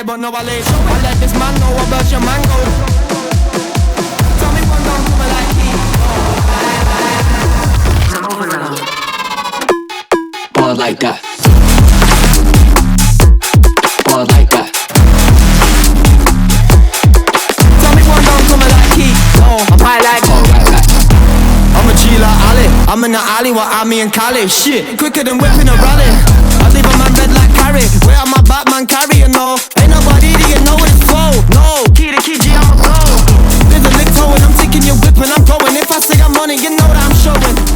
But no, I let this man know about your mango. Tell me one don't come like he. One like that. One like that. Tell me one don't come like he. No, I'm high like. Alright, right. I'm a G like Ali. I'm in the alley with Ami and Kali. Shit, quicker than whipping a rally. I leave a man red like carry. Where am I Batman carrying? No, ain't nobody that you know what it's for. No, key to key, G, I'm a pro. There's a lick toe and I'm taking your whip and I'm going. If I say I'm on it, you know that I'm showing.